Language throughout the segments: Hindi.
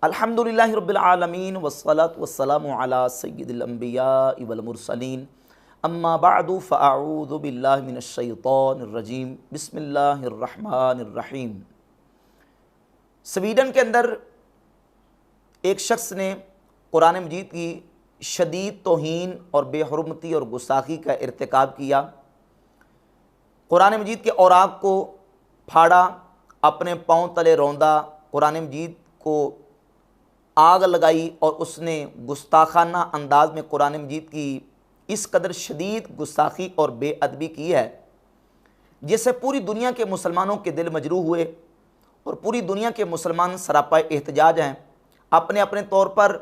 अल्हम्दुलिल्लाहि रब्बिल आलमीन वस्सलातु वस्सलामु अला सय्यिदिल अंबियाइ वल मुरसलीन अम्मा बअदु फ़अऊज़ु बिल्लाहि मिनश शैतानिर रजीम बिस्मिल्लाहिर रहमानिर रहीम। स्वीडन के अंदर एक शख्स ने कुरान मजीद की शदीद तौहीन और बेहुरमती और गुस्ताखी का इर्तिकाब किया। कुरान मजीद के औराक को फाड़ा, अपने पाँव तले रौंदा, कुरान मजीद को आग लगाई और उसने गुस्ताखाना अंदाज में कुरान मजीद की इस कदर शदीद गुस्ताखी और बेअदबी की है जिससे पूरी दुनिया के मुसलमानों के दिल मजरूह हुए और पूरी दुनिया के मुसलमान सरापा एहतजाज हैं। अपने अपने तौर पर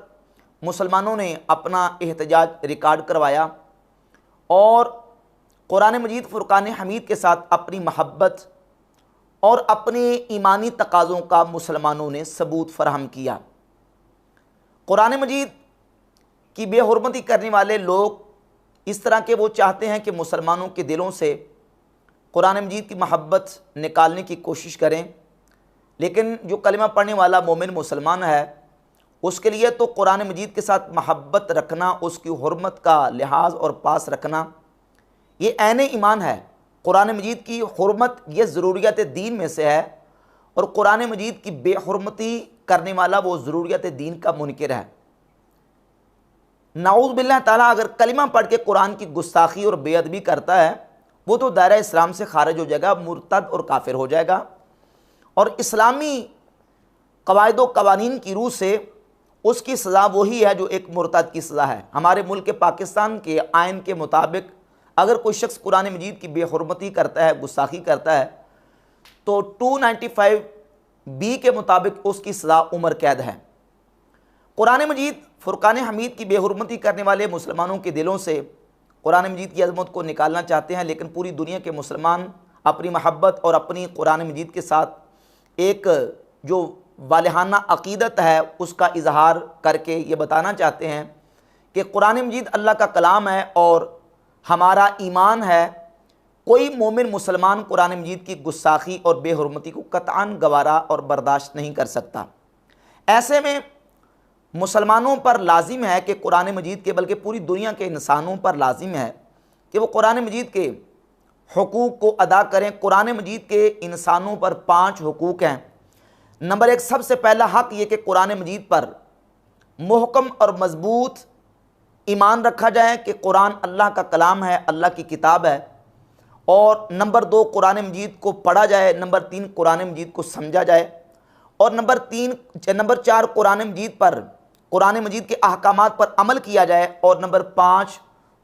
मुसलमानों ने अपना एहतजाज रिकॉर्ड करवाया और कुरान मजीद फ़ुरक़ान हमीद के साथ अपनी महब्बत और अपने ईमानी तकाज़ों का मुसलमानों ने सबूत फराहम किया। कुरान मजीद की बेहुरमती करने वाले लोग इस तरह के वो चाहते हैं कि मुसलमानों के दिलों से कुरान मजीद की महब्बत निकालने की कोशिश करें, लेकिन जो कलिमा पढ़ने वाला मोमिन मुसलमान है उसके लिए तो कुरान मजीद के साथ महब्बत रखना, उसकी हुर्मत का लिहाज और पास रखना ये ऐन ईमान है। कुरान मजीद की हुर्मत ये ज़रूरियत दीन में से है और कुरान मजीद की बेहुरमती करने वाला वो ज़रूरियत दीन का मुनकिर है। नाऊज़ बिल्लाह ताला अगर कलिमा पढ़ के कुरान की गुस्ताखी और बेअदबी करता है वो तो दायरा इस्लाम से खारिज हो जाएगा, मुर्तद और काफिर हो जाएगा और इस्लामी कवायद व कवानीन की रूह से उसकी सज़ा वही है जो एक मुर्तद की सज़ा है। हमारे मुल्क के पाकिस्तान के आइन के मुताबिक अगर कोई शख्स कुरान मजीद की बेहुरमती करता है, गुस्ताखी करता है तो 295B के मुताबिक उसकी सज़ा उम्र कैद है। कुरान मजीद फ़ुरक़ान हमीद की बेहुरमती करने वाले मुसलमानों के दिलों से कुरान मजीद की अज़मत को निकालना चाहते हैं, लेकिन पूरी दुनिया के मुसलमान अपनी महब्बत और अपनी कुरान मजीद के साथ एक जो वालिहाना अक़ीदत है उसका इजहार करके ये बताना चाहते हैं कि कुरान मजीद अल्लाह का कलाम है और हमारा ईमान है। कोई मोमिन मुसलमान कुरान मजीद की गुस्ताखी और बेहुरमती को कतअन गवारा और बर्दाश्त नहीं कर सकता। ऐसे में मुसलमानों पर लाजिम है कि कुरान मजीद के बल्कि पूरी दुनिया के इंसानों पर लाजिम है कि वो कुरान मजीद के हुकूक़ को अदा करें। कुरान मजीद के इंसानों पर 5 हुकूक़ हैं। नंबर 1 सबसे पहला हक़ ये कि कुरान मजीद पर मुहकम और मजबूत ईमान रखा जाए कि कुरान अल्लाह का कलाम है, अल्लाह की किताब है। और नंबर 2 कुरान मजीद को पढ़ा जाए। नंबर 3 कुरान मजीद को समझा जाए और नंबर 4 कुरान मजीद पर कुरान मजीद के अहकामात पर अमल किया जाए और नंबर 5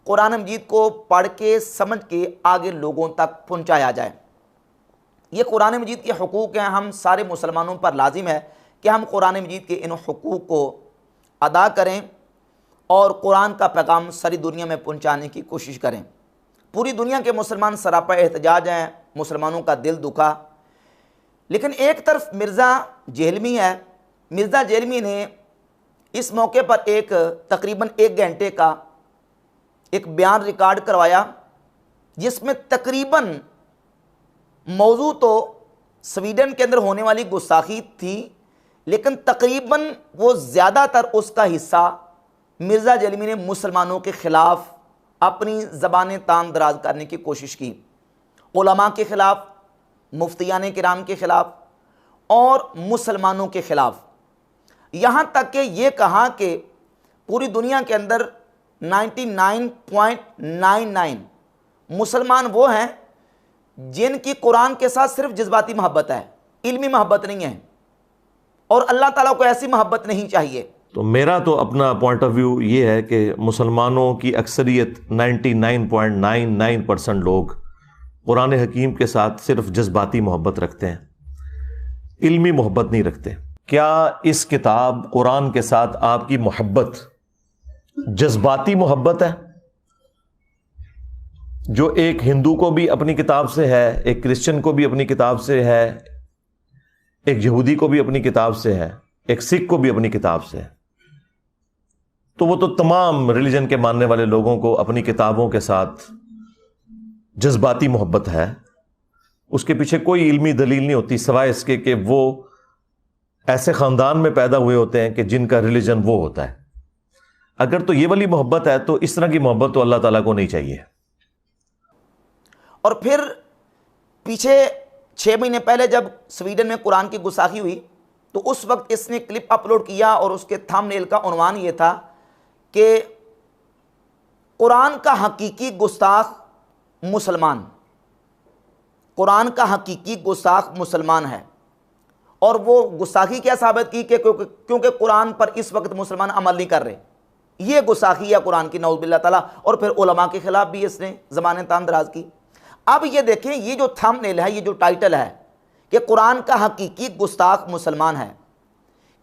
कुरान मजीद को पढ़ के समझ के आगे लोगों तक पहुंचाया जाए। ये कुरान मजीद के हुकूक़ हैं। हम सारे मुसलमानों पर लाजिम है कि हम कुरान मजीद के इन हुकूक़ को अदा करें और कुरान का पैगाम सारी दुनिया में पहुंचाने की कोशिश करें। पूरी दुनिया के मुसलमान सरापा एहतजाज हैं, मुसलमानों का दिल दुखा। लेकिन एक तरफ मिर्ज़ा जेहलमी है। मिर्ज़ा जेहलमी ने इस मौके पर एक तकरीबन 1 घंटे का एक बयान रिकॉर्ड करवाया जिसमें तकरीबन मौजू तो स्वीडन के अंदर होने वाली गुस्ताखी थी, लेकिन तकरीबन वो ज़्यादातर उसका हिस्सा मिर्ज़ा जेहलमी ने मुसलमानों के ख़िलाफ़ अपनी ज़बानें तान दराज करने की कोशिश की। उलमा के ख़िलाफ़, मुफ्तियान किराम के ख़िलाफ़ और मुसलमानों के ख़िलाफ़। यहाँ तक कि ये कहा कि पूरी दुनिया के अंदर 99.99 मुसलमान वो हैं जिनकी कुरान के साथ सिर्फ जज्बाती मोहब्बत है, इल्मी मोहब्बत नहीं है और अल्लाह ताला को ऐसी मोहब्बत नहीं चाहिए। तो मेरा तो अपना पॉइंट ऑफ व्यू ये है कि मुसलमानों की अक्सरियत 99.99% लोग कुरान हकीम के साथ सिर्फ जज्बाती मोहब्बत रखते हैं, इल्मी मोहब्बत नहीं रखते। क्या इस किताब कुरान के साथ आपकी मोहब्बत जज्बाती मोहब्बत है जो एक हिंदू को भी अपनी किताब से है, एक क्रिश्चियन को भी अपनी किताब से है, एक यहूदी को भी अपनी किताब से है, एक सिख को भी अपनी किताब से है? तो वो तो तमाम रिलीजन के मानने वाले लोगों को अपनी किताबों के साथ जज्बाती मोहब्बत है। उसके पीछे कोई इल्मी दलील नहीं होती सिवाय इसके कि वो ऐसे ख़ानदान में पैदा हुए होते हैं कि जिनका रिलीजन वो होता है। अगर तो ये वाली मोहब्बत है तो इस तरह की मोहब्बत तो अल्लाह ताला को नहीं चाहिए। और फिर पीछे 6 महीने पहले जब स्वीडन में कुरान की गुस्ताखी हुई तो उस वक्त इसने क्लिप अपलोड किया और उसके थंबनेल का उन्वान ये था कि कुरान का हकीकी गुस्ताख मुसलमान, कुरान का हकीकी गुस्ताख मुसलमान है। और वो गुस्ताखी क्या साबित की कि क्योंकि कुरान पर इस वक्त मुसलमान अमल नहीं कर रहे, ये गुस्ताखी है कुरान की, नऊज़ुबिल्लाह ताला। और फिर उलमा के खिलाफ भी इसने ज़माने तान दराज की। अब ये देखें, ये जो थंबनेल है, ये जो टाइटल है कि कुरान का हकीकी गुस्ताख मुसलमान है,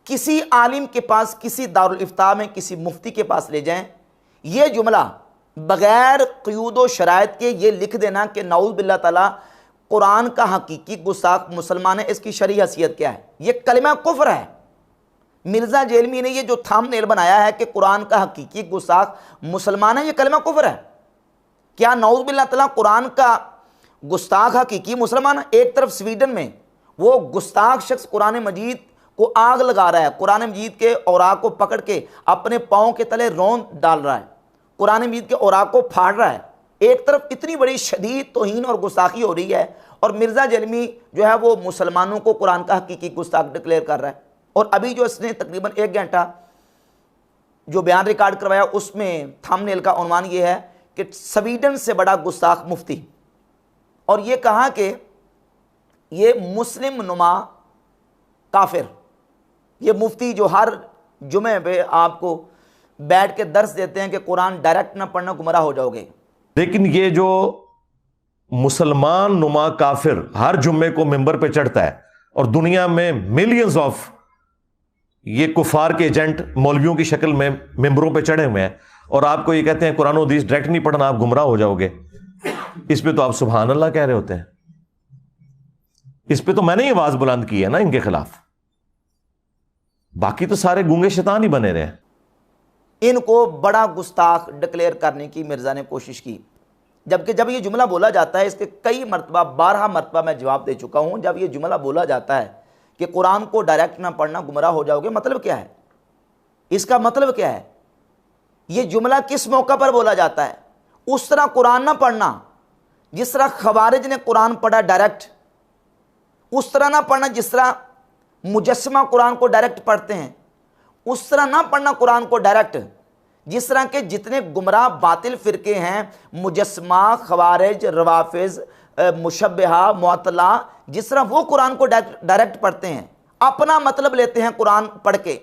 किसी आलिम के पास, किसी दारुल इफ्ता में, किसी मुफ्ती के पास ले जाएं, ये जुमला बगैर क़यूद व शराइत के ये लिख देना कि नऊज़ुबिल्लाह ताला कुरान का हकीकी गुस्ताख मुसलमान है, इसकी शरई हैसियत क्या है? ये कलिमा कुफ्र है। मिर्ज़ा जेलमी ने ये जो थंबनेल बनाया है कि कुरान का हकीकी गुस्ताख मुसलमान है, ये कलिमा कुफ्र है। क्या नऊज़ुबिल्लाह ताला कुरान का गुस्ताख हकीकी मुसलमान है? एक तरफ स्वीडन में वो गुस्ताख शख्स कुरान मजीद को आग लगा रहा है, कुरान मजीद के औराक को पकड़ के अपने पाँव के तले रौंद डाल रहा है, कुरान मजीद के औराक को फाड़ रहा है। एक तरफ इतनी बड़ी शदीद तौहीन और गुस्ताखी हो रही है और मिर्ज़ा जेलमी जो है वो मुसलमानों को कुरान का हकीकी गुस्ताख डिक्लेयर कर रहा है। और अभी जो इसने तकरीबन 1 घंटा जो बयान रिकॉर्ड करवाया उसमें थंबनेल का उन्वान ये है कि स्वीडन से बड़ा गुस्ताख मुफ्ती, और ये कहा कि ये मुस्लिम नुमा काफिर, ये मुफ्ती जो हर जुमे पे आपको बैठ के दर्स देते हैं कि कुरान डायरेक्ट ना पढ़ना गुमराह हो जाओगे। लेकिन ये जो मुसलमान नुमा काफिर हर जुम्मे को मिंबर पे चढ़ता है और दुनिया में मिलियंस ऑफ ये कुफार के एजेंट मौलवियों की शक्ल में मिंबरों पे चढ़े हुए हैं और आपको ये कहते हैं कुरान और हदीस डायरेक्ट नहीं पढ़ना, आप गुमराह हो जाओगे, इस पे तो आप सुभान अल्लाह कह रहे होते हैं। इस पे तो मैंने ही आवाज बुलंद की है ना इनके खिलाफ, बाकी तो सारे गूंगे शैतान ही बने रहे हैं। इनको बड़ा गुस्ताख डिक्लेयर करने की मिर्ज़ा ने कोशिश की, जबकि जब ये जुमला बोला जाता है, इसके कई मरतबा 12 मरतबा मैं जवाब दे चुका हूँ, जब ये जुमला बोला जाता है कि कुरान को डायरेक्ट ना पढ़ना गुमराह हो जाओगे, मतलब क्या है? इसका मतलब क्या है? ये जुमला किस मौका पर बोला जाता है? उस तरह कुरान ना पढ़ना जिस तरह खवारिज ने कुरान पढ़ा डायरेक्ट, उस तरह ना पढ़ना जिस तरह मुजस्समा कुरान को डायरेक्ट पढ़ते हैं, उस तरह ना पढ़ना कुरान को डायरेक्ट जिस तरह के जितने गुमराह बातिल फिरके हैं, मुजस्समा, खवारिज, रवाफिज, मुशब्बिहा, मुअत्तला, जिस तरह वो कुरान को डायरेक्ट पढ़ते हैं, अपना मतलब लेते हैं कुरान पढ़ के,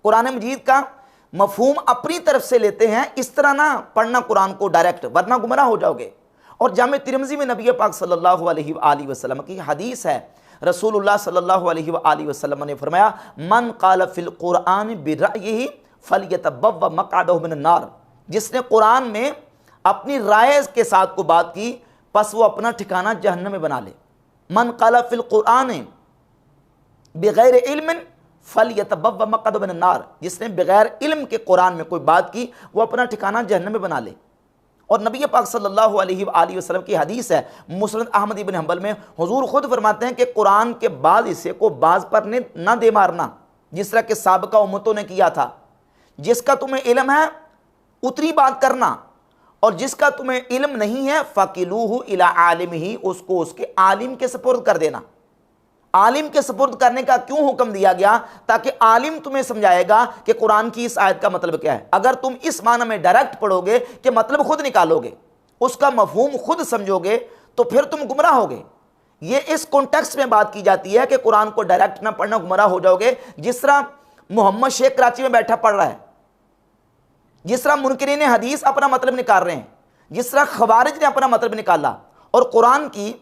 कुरान मजीद का मफहूम अपनी तरफ से लेते हैं, इस तरह ना पढ़ना कुरान को डायरेक्ट, वरना गुमराह हो जाओगे। और जामे तिरमिज़ी में नबी पाक सल्लल्लाहु अलैहि वसल्लम की हदीस है, रसूलुल्लाह सल्लल्लाहु अलैहि वसल्लम ने फरमाया, मन क़ाल फ़िल क़ुरआन बिरअयिही फ़लयतबव्व मक़अदहु मिनन नार, जिसने कुरान में अपनी राय के साथ को बात की, बस वो अपना ठिकाना जहन्नम में बना ले। मन क़ाल फ़िल क़ुरआन बिग़ैर इल्मिन फ़लयतबव्व मक़अदहु मिनन नार, जिसने बगैर इल्म के कुरान में कोई बात की, वो अपना ठिकाना जहन्नम में बना ले। और नबी पाक सल्लल्लाहु अलैहि वसल्लम की हदीस है मुस्नद अहमद इब्न हंबल में, हुजूर खुद फरमाते हैं कि कुरान के बाद हिस्से को बाज पर ना दे मारना, जिस तरह के साबिका उम्मतों ने किया था। जिसका तुम्हें इल्म है उतनी बात करना, और जिसका तुम्हें इल्म नहीं है फ़किलूहु इला आलिमिही, उसको उसके आलिम के सपुर्द कर देना। आलिम के सपुर्द करने का क्यों हुक्म दिया गया? ताकि आलिम तुम्हें समझाएगा कि कुरान की इस आयत का मतलब क्या है। अगर तुम इस माना में डायरेक्ट पढ़ोगे कि मतलब खुद निकालोगे, उसका मफहूम खुद समझोगे, तो फिर तुम गुमराह होगे। ये इस कॉन्टेक्स्ट में बात की जाती है कि कुरान को डायरेक्ट ना पढ़ना गुमराह हो जाओगे। जिस तरह मोहम्मद शेख कराची में बैठा पढ़ रहा है, जिस तरह मुनकिरीन हदीस अपना मतलब निकाल रहे हैं, जिस तरह खवारिज ने अपना मतलब निकाला। और कुरान की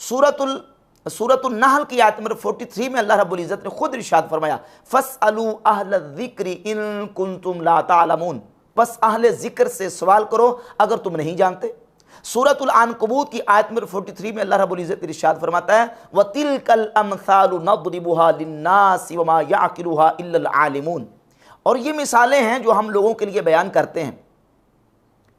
सूरतुल नहल की आयत नंबर 43 में अल्लाह रब्बुल इज़्ज़त ने खुद इरशाद फरमाया, फस्अलू अहल ज़िक्रि इन कुंतुम ला तालमून, बस अहले ज़िक्र से सवाल करो अगर तुम नहीं जानते। सूरतुल अनकबूत की आयत नंबर 43 में अल्लाह रब्बुल इज़्ज़त इरशाद फरमाता है, व तिलकल अमसालु नदरिबुहा लिन्नासि व मा याक़िलुहा इल्लल आलिमून, और ये मिसालें हैं जो हम लोगों के लिए बयान करते हैं।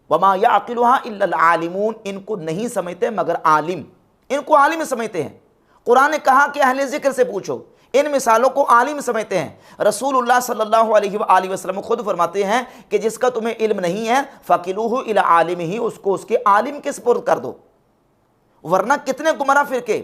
व मा याक़िलुहा इल्लल आलिमून, इनको नहीं समझते मगर आलिम, इनको आलिम समझते हैं। कुरान ने कहा कि अहले ज़िक्र से पूछो, इन मिसालों को आलिम समझते हैं। रसूलुल्लाह सल्लल्लाहु अलैहि वसल्लम खुद फरमाते हैं कि जिसका तुम्हें इल्म नहीं है फ़किलूहु इला आलिमिही, उसको उसके आलिम के सुपुर्द कर दो। वरना कितने गुमराह फिरके,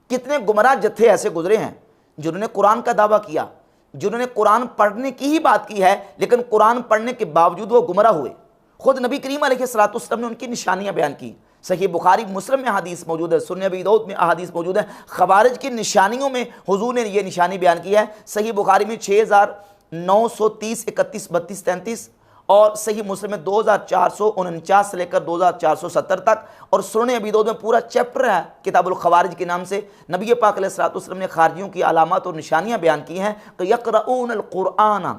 कितने गुमराह जत्थे ऐसे गुजरे हैं जिन्होंने कुरान का दावा किया, जिन्होंने कुरान पढ़ने की ही बात की है, लेकिन कुरान पढ़ने के बावजूद वो गुमराह हुए। खुद नबी करीम अलैहिस्सलातु वस्सलाम ने उनकी निशानियां बयान की। सही बुखारी मुस्लिम में हदीस मौजूद है, सुनन अबी दाऊद में अहादीस मौजूद है। खवारिज की निशानियों में हुजूर ने ये निशानी बयान की है। सही बुखारी में 6930, 31, 32, 33 और सही मुस्लिम में 2449 से लेकर 2470 तक। और सुनन अबी दाऊद में पूरा चैप्टर है किताबुल खवारिज के नाम से। नबी पाक अलैहिस्सलातु वस्सलाम ने खारजियों की अलामत और निशानियां बयान की हैं कि यक़रऊनल कुरआन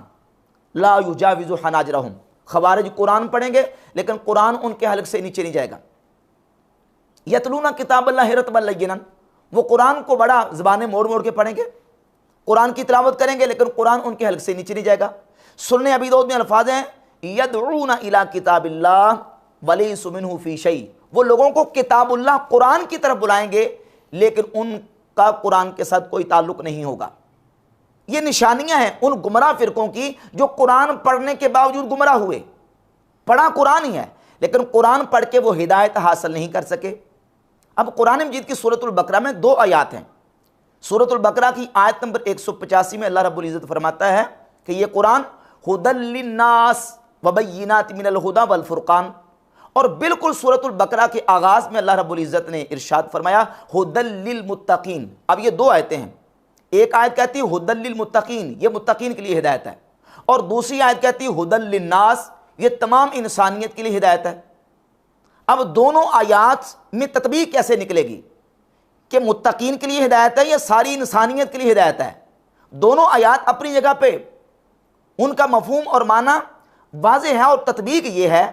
ला युजाविज़ु हनाजरहुम, खवारिज कुरान पढ़ेंगे लेकिन कुरान उनके हलक से नीचे नहीं जाएगा। यतलूना किताबल्लाहि रतबल लय्यिनन, वो कुरान को बड़ा ज़बानें मोड़ मोड़ के पढ़ेंगे, कुरान की तिलावत करेंगे लेकिन कुरान उनके हलक से नीचे नहीं जाएगा। सुनने अबी दाऊद में अल्फाज हैं यदऊना इला किताबिल्लाह वलैसु मिन्हु फी शै, वो लोगों को किताबुल्लाह कुरान की तरफ बुलाएंगे लेकिन उनका कुरान के साथ कोई ताल्लुक नहीं होगा। ये निशानियां हैं उन गुमराह फिरकों की जो कुरान पढ़ने के बावजूद गुमराह हुए। पढ़ा कुरान ही है लेकिन कुरान पढ़ के वो हिदायत हासिल नहीं कर सके। अब कुरान मजीद की सूरतुल बकरा में 2 आयात हैं। सूरतुल बकरा की आयत नंबर 185 में अल्लाह रब्बुल इज़्ज़त फरमाता है कि ये कुरान हुदल लिन्नास व बय्यिनात मिनल हुदा वल फुरकान, और बिल्कुल सूरतुल बकरा के आगाज़ में अल्लाह रब्बुल इज़्ज़त ने इरशाद फरमाया हुदल लिल मुत्तकीन। अब ये 2 आयतें हैं। एक आयत कहती है हुदल लिल मुत्तकीन, ये मुत्तकीन के लिए हिदायत है, और दूसरी आयत कहती है हुदल लिन्नास, ये तमाम इंसानियत के लिए हिदायत है। अब दोनों आयात में तत्बीक कैसे निकलेगी कि मुत्तकीन के लिए हिदायत है या सारी इंसानियत के लिए हिदायत है? दोनों आयात अपनी जगह पे उनका मफहूम और माना वाज़ेह है, और तत्बीक ये है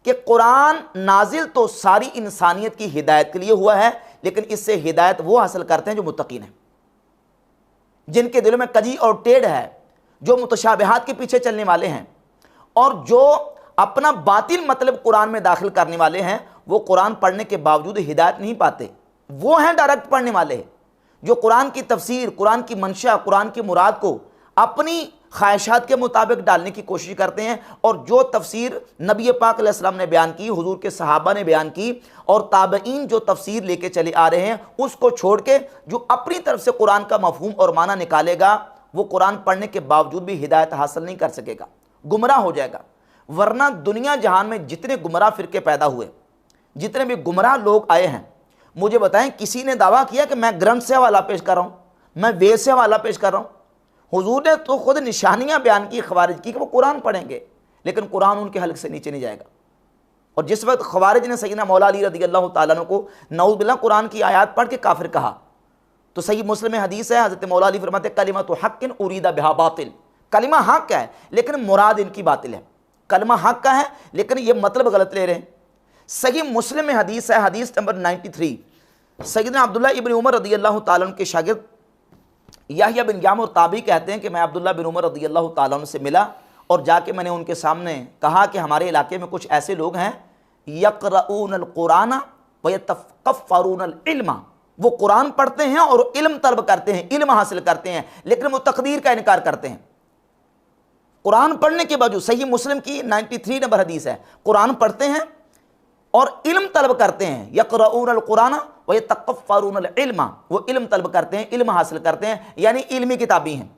कि कुरान नाजिल तो सारी इंसानियत की हिदायत के लिए हुआ है, लेकिन इससे हिदायत वो हासिल करते हैं जो मुत्तकीन हैं, जिनके दिलों में कजी और टेढ़ है, जो मुतशाबिहात के पीछे चलने वाले हैं, और जो अपना बातिल मतलब कुरान में दाखिल करने वाले हैं। वो कुरान पढ़ने के बावजूद हिदायत नहीं पाते। वो हैं डायरेक्ट पढ़ने वाले जो कुरान की तफसीर, कुरान की मंशा, कुरान की मुराद को अपनी ख्वाहिशात के मुताबिक डालने की कोशिश करते हैं, और जो तफसीर नबी पाक अलैहि सलाम ने बयान की, हुजूर के सहाबा ने बयान की, और ताबईन जो तफसीर लेके चले आ रहे हैं, उसको छोड़ के जो अपनी तरफ से कुरान का मफहूम और माना निकालेगा, वो कुरान पढ़ने के बावजूद भी हिदायत हासिल नहीं कर सकेगा, गुमराह हो जाएगा। वरना दुनिया जहान में जितने गुमराह फिरके पैदा हुए, जितने भी गुमराह लोग आए हैं, मुझे बताएं किसी ने दावा किया कि मैं ग्रंथ से हवाला पेश कर रहा हूं, मैं वेद से हवाला पेश कर रहा हूं? हुजूर ने तो खुद निशानियां बयान की खवारिज की कि वो कुरान पढ़ेंगे लेकिन कुरान उनके हलक से नीचे नहीं जाएगा। और जिस वक्त खवारिज ने सैयदना मौला अली रज़ियल्लाहु ताला अन्हु को नऊज़ बिल्लाह कुरान की आयत पढ़ के काफिर कहा, तो सही मुस्लिम में हदीस है, हज़रत मौला अली फरमाते कलिमतु हक़्क़िन उरीदा बिहा बातिल, कलिमा हक है लेकिन मुराद इनकी बातिल है। कलमा हक का है लेकिन ये मतलब गलत ले रहे हैं। सही मुस्लिम में हदीस है, हदीस नंबर 93, सैयदना अब्दुल्लाह इब्न उमर रज़ियल्लाहु ताला अन्हु के शागिर्द याहिया बिन याम और ताबी कहते हैं कि मैं अब्दुल्लाह बिन उमर रज़ियल्लाहु ताला अन्हु से मिला और जाके मैंने उनके सामने कहा कि हमारे इलाके में कुछ ऐसे लोग हैं यक़रऊनल कुरान व यतफ़क्करूनल इल्मा, वो कुरान पढ़ते हैं और इल्म तलब करते हैं, इल्म हासिल करते हैं, लेकिन वो तकदीर का इनकार करते हैं। कुरान पढ़ने के बावजूद, सही मुस्लिम की 93 नंबर हदीस है, कुरान पढ़ते हैं और इल्म तलब करते हैं। यक़रऊनल कुरान व यतफ़क्करूनल इल्मा, वो इल्म तलब करते हैं, इल्म हासिल करते हैं, यानी इल्मी किताबी हैं,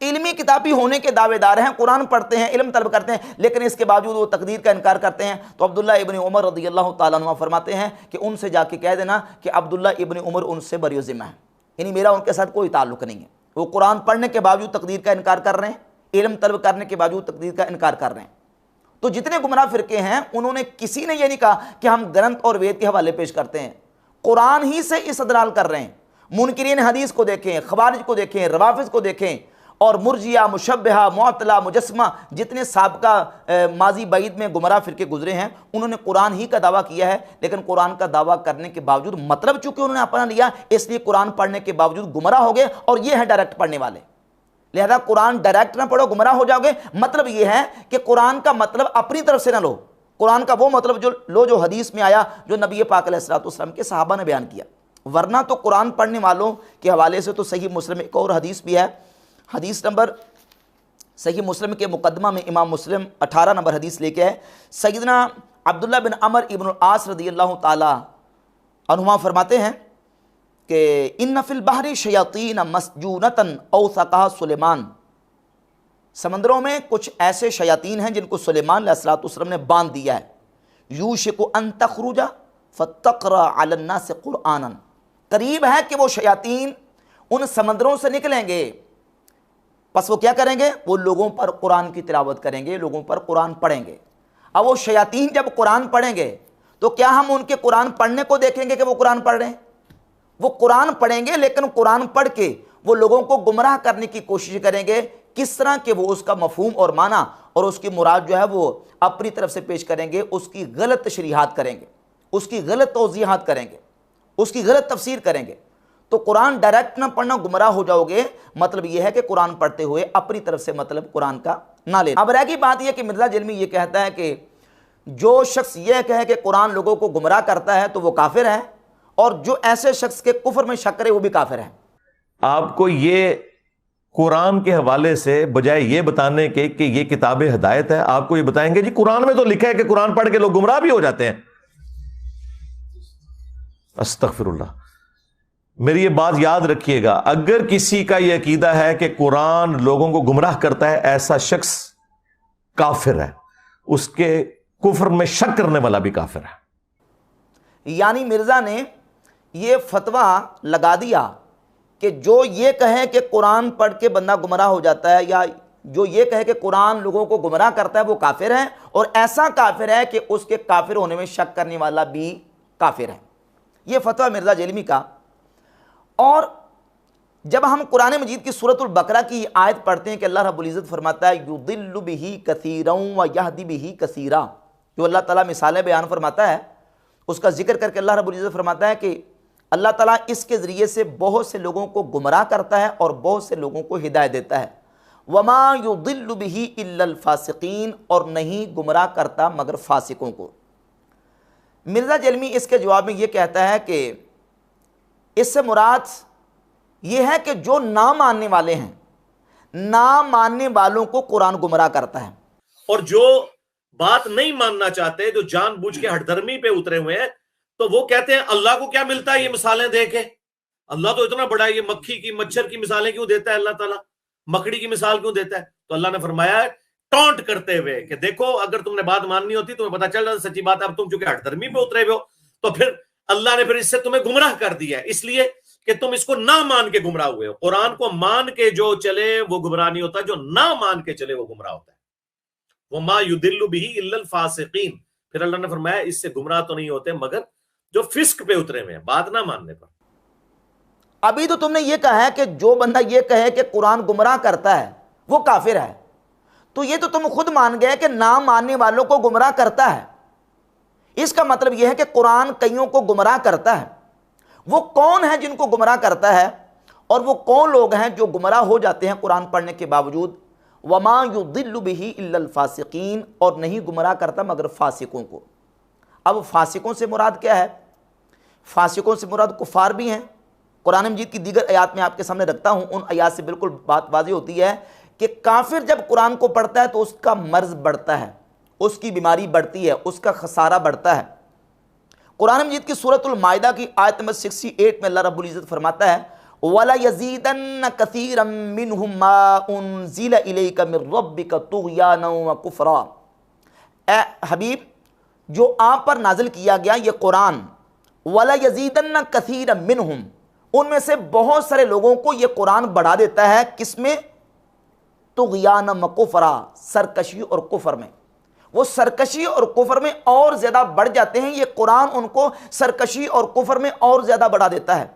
इल्मी किताबी होने के दावेदार हैं, कुरान पढ़ते हैं, इल्म तलब करते हैं, लेकिन इसके बावजूद वो तकदीर का इनकार करते हैं। तो अब्दुल्लाह इब्न उमर रज़ियल्लाहु ताला अन्हु फरमाते हैं कि उनसे जाके कह देना कि अब्दुल्लाह इब्न उमर उनसे बरी ज़िम्मा है, यानी मेरा उनके साथ कोई ताल्लुक नहीं है। वो कुरान पढ़ने के बावजूद तकदीर का इनकार कर रहे हैं, इल्म तलब करने के बावजूद तकदीर का इनकार कर रहे हैं। तो जितने गुमराह फिरके हैं उन्होंने किसी ने यह नहीं कहा कि हम ग्रंथ और वेद के हवाले पेश करते हैं, कुरान ही से इस्तदलाल कर रहे हैं। मुनकिरीन हदीस को देखें, खवारिज को देखें, रवाफिज को देखें, और मुर्जिया, मुशब्बिहा, मुअत्तला, मुजस्समा, जितने साबका माजी बईद में गुमराह फिरके गुजरे हैं, उन्होंने कुरान ही का दावा किया है, लेकिन कुरान का दावा करने के बावजूद मतलब चूंकि उन्होंने अपना लिया, इसलिए कुरान पढ़ने के बावजूद गुमराह हो गए। और ये है डायरेक्ट पढ़ने वाले। लिहाजा कुरान डायरेक्ट ना पढ़ो, गुमराह हो जाओगे। मतलब ये है कि कुरान का मतलब अपनी तरफ से ना लो, कुरान का वो मतलब जो लो जो हदीस में आया, जो नबी पाक अलैहिस्सलातु वस्सलाम के सहाबा ने बयान किया। वरना तो कुरान पढ़ने वालों के हवाले से तो सही मुस्लिम एक और हदीस भी है। हदीस नंबर सही मुस्लिम के मुकदमा में इमाम मुस्लिम 18 नंबर हदीस लेके है। सैयदना अब्दुल्ला बिन अमर इब्न आस रज़ियल्लाहु ताला अन्हुमा फरमाते हैं कि इन्न फिल बहरी शयातीन मस्जूनतन औसक़हा सुलेमान, समंदरों में कुछ ऐसे शयातीन हैं जिनको सुलेमान अलैहिस्सलाम ने बांध दिया है। यूशिकु अन तखरुजा फतक़रा अलन्नास क़ुरआनन, करीब है कि वो शयातीन उन समंदरों से निकलेंगे, बस वो क्या करेंगे, वो लोगों पर कुरान की तिलावत करेंगे, लोगों पर कुरान पढ़ेंगे। अब वो शयातीन जब कुरान पढ़ेंगे तो क्या हम उनके कुरान पढ़ने को देखेंगे कि वो कुरान पढ़ रहे हैं? वो कुरान पढ़ेंगे लेकिन कुरान पढ़ के वो लोगों को गुमराह करने की कोशिश करेंगे। किस तरह के वो उसका मफहूम और माना और उसकी मुराद जो है वो अपनी तरफ से पेश करेंगे, उसकी गलत तशरीहात करेंगे, उसकी गलत तौज़ीहात करेंगे, उसकी गलत तफसीर करेंगे। तो कुरान डायरेक्ट ना पढ़ना, गुमराह हो जाओगे। मतलब यह है कि कुरान पढ़ते हुए अपनी तरफ से मतलब कुरान का ना लेना। अब रह गई बात यह कि मिर्ज़ा जलमी ये कहता है कि जो शख्स यह कहे कि कुरान लोगों को गुमराह करता है तो वो काफिर है, और जो ऐसे शख्स के कुफर में शक करे वो भी काफिर है। आपको ये कुरान के हवाले से बजाय ये बताने के कि ये किताब हिदायत है, आपको ये बताएंगे जी कुरान में तो लिखा है कि कुरान पढ़ के लोग गुमराह भी हो जाते हैं। अस्तगफिरुल्लाह। मेरी ये बात याद रखिएगा, अगर किसी का यह अकीदा है कि कुरान लोगों को गुमराह करता है, ऐसा शख्स काफिर है, उसके कुफर में शक करने वाला भी काफिर है। यानी मिर्जा ने यह फतवा लगा दिया कि जो ये कहे कि कुरान पढ़ के बंदा गुमराह हो जाता है, या जो ये कहे कि कुरान लोगों को गुमराह करता है, वो काफिर है, और ऐसा काफिर है कि उसके काफिर होने में शक करने वाला भी काफिर है। यह फतवा मिर्जा जलमी का। और जब हम कुरान मजीद की सूरतुल बकरा की आयत पढ़ते हैं कि अल्लाह रब्बुल इज़्ज़त फरमाता है युदिल्लु बिही कसीरन व यहदी बिही कसीरा, जो अल्लाह ताला मिसालें बयान फरमाता है, उसका जिक्र करके अल्लाह रब्बुल इज़्ज़त फरमाता है कि अल्लाह ताला इसके ज़रिए से बहुत से लोगों को गुमराह करता है और बहुत से लोगों को हिदायत देता है। वमा युदिल्लु बिही इल्लल फासिकीन, और नहीं गुमराह करता मगर फासिकों को। मिर्ज़ा जलमी इसके जवाब में ये कहता है कि इससे मुराद ये है कि जो ना मानने वाले हैं, ना मानने वालों को कुरान गुमराह करता है। और जो बात नहीं मानना चाहते, जो जानबूझ के हठधर्मी पे उतरे हुए हैं, तो वो कहते हैं अल्लाह को क्या मिलता है ये मिसालें दे के, अल्लाह तो इतना बड़ा है, ये मक्खी की मच्छर की मिसालें क्यों देता है अल्लाह ताला, मकड़ी की मिसाल क्यों देता है? तो अल्लाह ने फरमाया है टॉन्ट करते हुए कि देखो अगर तुमने बात माननी होती, तुम्हें पता चल रहा सच्ची बात है, अब तुम चूंकि हठधर्मी पे उतरे हुए हो, तो फिर अल्लाह ने फिर इससे तुम्हें गुमराह कर दिया है, इसलिए कि तुम इसको ना मान के गुमराह हुए हो। कुरान को मान के जो चले वो गुमराह नहीं होता, जो ना मान के चले वो गुमराह होता है। वो मा युदिल्लु बिही इल्लल फासिकीन, फिर अल्लाह ने फरमाया इससे गुमराह तो नहीं होते मगर जो फिस्क पे उतरे हुए हैं, बात ना मानने पर। अभी तो तुमने ये कहा है कि जो बंदा ये कहे कि कुरान गुमराह करता है वो काफिर है, तो ये तो तुम खुद मान गए कि ना मानने वालों को गुमराह करता है। इसका मतलब यह है कि कुरान कईयों को गुमराह करता है। वो कौन है जिनको गुमराह करता है, और वो कौन लोग हैं जो गुमराह हो जाते हैं कुरान पढ़ने के बावजूद? वमा युदिल्लु बिही इल्लल फासिकीन, और नहीं गुमराह करता मगर फासिकों को। अब फासिकों से मुराद क्या है? फासिकों से मुराद कुफार भी हैं। कुरान मजीद की दीगर आयात में आपके सामने रखता हूँ, उन आयात से बिल्कुल बात वाज़ेह होती है कि काफिर जब कुरान को पढ़ता है तो उसका मर्ज बढ़ता है, उसकी बीमारी बढ़ती है, उसका खसारा बढ़ता है। कुरान मजीद की सूरतुल माइदा की आयत नंबर 68 में अल्लाह रब्बुल इज़्ज़त फरमाता है वला यज़ीदन्न कसीरम मिनहुम मा उनज़िला इलैका मिर रब्बिका तुग़यानन व कुफ़रा। ए हबीब, जो आप पर नाजिल किया गया ये कुरान, वला यज़ीदन्न कसीरम मिनहुम, उनमें से बहुत सारे लोगों को ये कुरान बढ़ा देता है। किसमें? तुग़यानन व कुफ़रा, सरकशी और कुफर में। वो सरकशी और कुफर में और ज्यादा बढ़ जाते हैं, ये कुरान उनको सरकशी और कुफर में और ज्यादा बढ़ा देता है।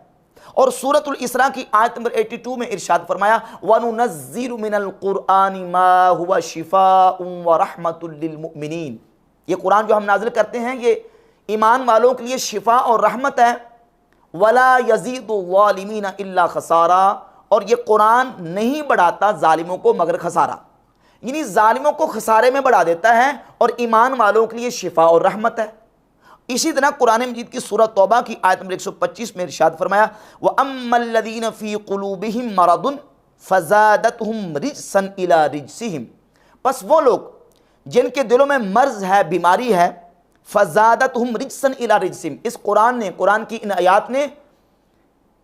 और सूरतुल इसरा की आयत नंबर 82 में इरशाद फरमाया वनुनज़्ज़िलु मिनल कुरआनि मा हुवा शिफ़ाउन व रहमतुल लिल मुमिनीन। ये कुरान जो हम नाजिल करते हैं ये ईमान वालों के लिए शिफा और रहमत है। वला यज़ीदु ज़ालिमीना इल्ला खसारा, और ये कुरान नहीं बढ़ाता जालिमों को मगर खसारा, यानी जालिमों को खसारे में बढ़ा देता है, और ईमान वालों के लिए शिफा और रहमत है। इसी तरह कुरान मजीद की सूरह तौबा की आयत नंबर 125 में इरशाद फरमाया, व अम्मल्लज़ीन फ़ी क़ुलूबिहिम मरदुन फ़ज़ादतहुम रिजसन इला रिजसिहिम, बस वो लोग जिनके दिलों में मर्ज है, बीमारी है, फ़ज़ादतहुम रिजसन इला रिजसिहिम, इस कुरान ने, कुरान की इन आयात ने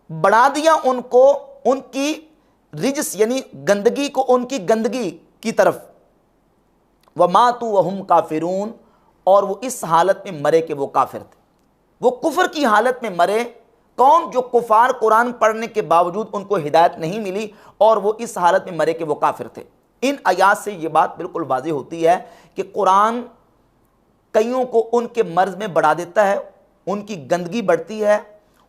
बढ़ा दिया उनको उनकी रिजस यानी गंदगी को, उनकी गंदगी की तरफ। व मातू वहुम काफिरून, और वो इस हालत में मरे कि वो काफिर थे, वो कुफर की हालत में मरे। कौन? जो कुफार कुरान पढ़ने के बावजूद उनको हिदायत नहीं मिली और वो इस हालत में मरे कि वो काफिर थे। इन आयात से ये बात बिल्कुल वाज़ेह होती है कि कुरान कईयों को उनके मर्ज में बढ़ा देता है, उनकी गंदगी बढ़ती है,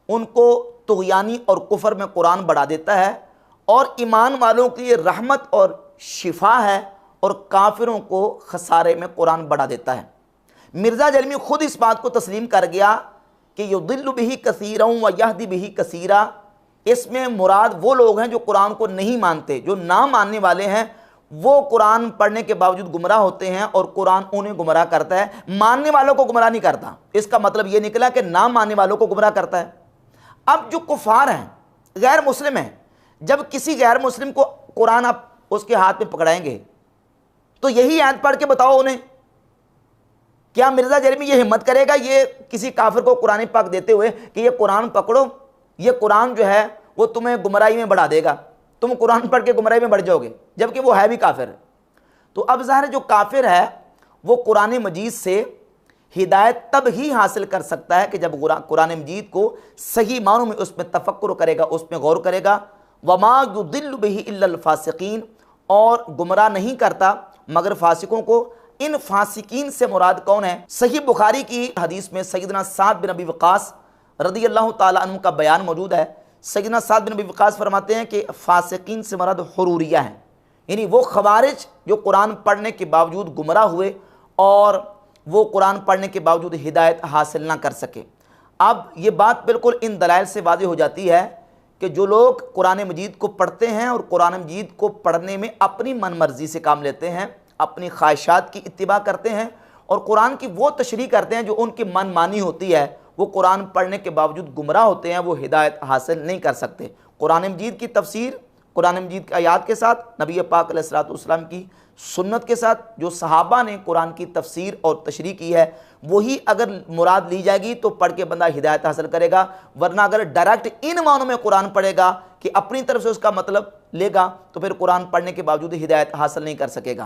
उनको तुग़यानी और कुफर में कुरान बढ़ा देता है, और ईमान वालों के लिए रहमत और शिफा है, और काफिरों को खसारे में कुरान बढ़ा देता है। मिर्ज़ा जलमी खुद इस बात को तस्लीम कर गया कि युदिल्लु बिही कसीरन व यहदी बिही कसीरा, इसमें मुराद वो लोग हैं जो कुरान को नहीं मानते, जो ना मानने वाले हैं, वो कुरान पढ़ने के बावजूद गुमराह होते हैं और कुरान उन्हें गुमराह करता है, मानने वालों को गुमराह नहीं करता। इसका मतलब ये निकला कि ना मानने वालों को गुमराह करता है। अब जो कुफार हैं, गैर मुस्लिम हैं, जब किसी गैर मुस्लिम को कुरान आप उसके हाथ में पकड़ाएंगे तो यही आयत पढ़ के बताओ उन्हें, क्या मिर्ज़ा जलमी ये हिम्मत करेगा ये किसी काफिर को कुरान पाक देते हुए कि ये कुरान पकड़ो, ये कुरान जो है वो तुम्हें गुमराही में बढ़ा देगा, तुम कुरान पढ़ के गुमराही में बढ़ जाओगे, जबकि वो है भी काफिर। तो अब ज़ाहिर जो काफिर है वो कुरान मजीद से हिदायत तब ही हासिल कर सकता है कि जब कुरान मजीद को सही मानों में उसमें तफक्कुर करेगा, उसमें गौर करेगा। वमा युदिल्लु बिही इल्लल फासिकीन, और गुमराह नहीं करता मगर फासिकों को। इन फासिकीन से मुराद कौन है? सही बुखारी की हदीस में सैयदना साद बिन अबी वक़ास रज़ियल्लाहु ताला अन्हु का बयान मौजूद है। सैयदना साद बिन अबी वक़ास फरमाते हैं कि फासिकीन से मुराद हुरूरिया हैं, यानी वो खवारिज जो कुरान पढ़ने के बावजूद गुमराह हुए और वो कुरान पढ़ने के बावजूद हिदायत हासिल ना कर सके। अब ये बात बिल्कुल इन दलाइल से वाज़ेह हो जाती है कि जो लोग कुरान मजीद को पढ़ते हैं और कुरान मजीद को पढ़ने में अपनी मन मर्जी से काम लेते हैं, अपनी ख्वाहिशात की इत्तिबा करते हैं और कुरान की वो तशरीह करते हैं जो उनकी मन मानी होती है, वो कुरान पढ़ने के बावजूद गुमराह होते हैं, वो हिदायत हासिल नहीं कर सकते। कुरान मजीद की तफसीर कुरान मजीद की आयात के साथ, नबी पाक अलैहिस्सलाम की सुन्नत के साथ, जो सहाबा ने कुरान की तफसीर और तशरीह की है, वही अगर मुराद ली जाएगी तो पढ़ के बंदा हिदायत हासिल करेगा। वरना अगर डायरेक्ट इन मानों में कुरान पढ़ेगा कि अपनी तरफ से उसका मतलब लेगा तो फिर कुरान पढ़ने के बावजूद हिदायत हासिल नहीं कर सकेगा।